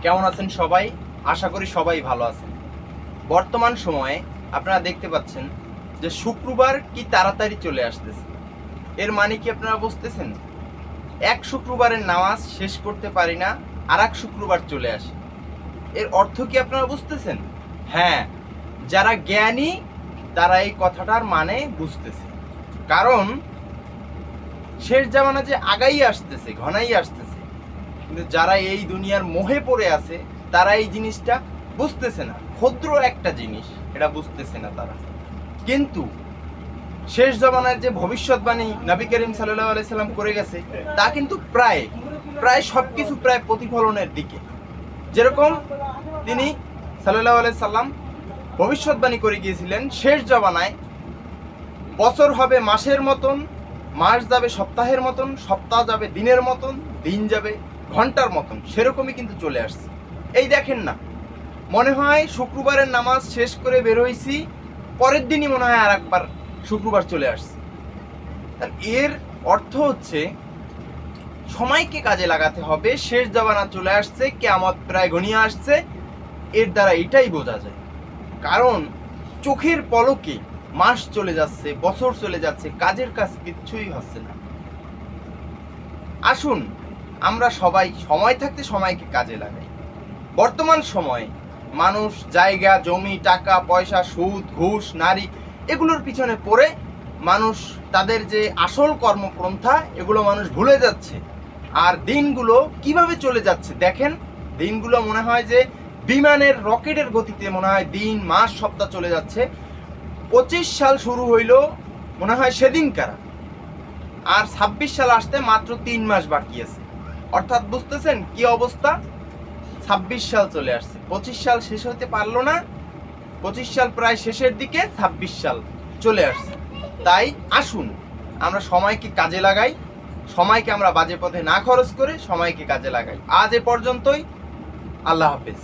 কেমন আছেন সবাই? আশা করি সবাই ভালো আছেন। বর্তমান সময়ে আপনারা দেখতে পাচ্ছেন যে শুক্রবার কি তাড়াতাড়ি চলে আসতেছে। এর মানে কি আপনারা বুঝতেছেন? এক শুক্রবারের নামাজ শেষ করতে পারি না, আর এক শুক্রবার চলে আসে। এর অর্থ কি আপনারা বুঝতেছেন? হ্যাঁ, যারা জ্ঞানী তারা এই কথাটার মানে বুঝতেছে। কারণ শেষ জামানা যে আগাই আসতেছে, ঘনাই আসতেছে, কিন্তু যারা এই দুনিয়ার মোহে পড়ে আছে তারা এই জিনিসটা বুঝতেছে না। ক্ষুদ্র একটা জিনিস, এটা বুঝতেছে না তারা। কিন্তু শেষ জামানার যে ভবিষ্যৎবাণী নবী করিম সাল্লাল্লাহু আলাইহি সাল্লাম করে গেছে তা কিন্তু প্রায় সবকিছু প্রায় প্রতিফলনের দিকে। যেরকম তিনি সাল্লাল্লাহু আলাইহি সাল্লাম ভবিষ্যৎবাণী করে গিয়েছিলেন শেষ জামানায় বছর হবে মাসের মতন, মাস যাবে সপ্তাহের মতন, সপ্তাহ যাবে দিনের মতন, দিন যাবে ঘন্টার মতন। সেরকমই কিন্তু চলে আসছে। এই দেখেন না, মনে হয় শুক্রবারের নামাজ শেষ করে বের হয়েছি, পরের দিনই মনে হয় আর একবার শুক্রবার চলে আসছে। এর অর্থ হচ্ছে সময়কে কাজে লাগাতে হবে। শেষ জামানা চলে আসছে, কিয়ামত প্রায় ঘনিয়ে আসছে। এর দ্বারা এটাই বোঝা যায়। কারণ চোখের পলকে মাস চলে যাচ্ছে, বছর চলে যাচ্ছে, কাজের কাজ কিচ্ছুই হচ্ছে না। আসুন আমরা সবাই সময় থাকতে সময়কে কাজে লাগাই। বর্তমান সময়ে মানুষ জায়গা জমি, টাকা পয়সা, সুদ, ঘুষ, নারী এগুলোর পিছনে পড়ে মানুষ তাদের যে আসল কর্মপন্থা এগুলো মানুষ ভুলে যাচ্ছে। আর দিনগুলো কিভাবে চলে যাচ্ছে দেখেন। দিনগুলো মনে হয় যে বিমানের রকেটের গতিতে মনে হয় দিন, মাস, সপ্তাহ চলে যাচ্ছে। 25 সাল শুরু হইল মনে হয় সেদিনকার, আর 26 সাল আসতে মাত্র 3 মাস বাকি আছে। অর্থাৎ বুঝতেছেন কি অবস্থা? 26 সাল চলে আসছে, 25 সাল শেষ হতে পারলো না, 25 সাল প্রায় শেষের দিকে, 26 সাল চলে আসছে। তাই আসুন আমরা সময়কে কাজে লাগাই, সময়কে আমরা বাজে পথে না খরচ করে সময়কে কাজে লাগাই। আজ এ পর্যন্তই। আল্লাহ হাফেজ।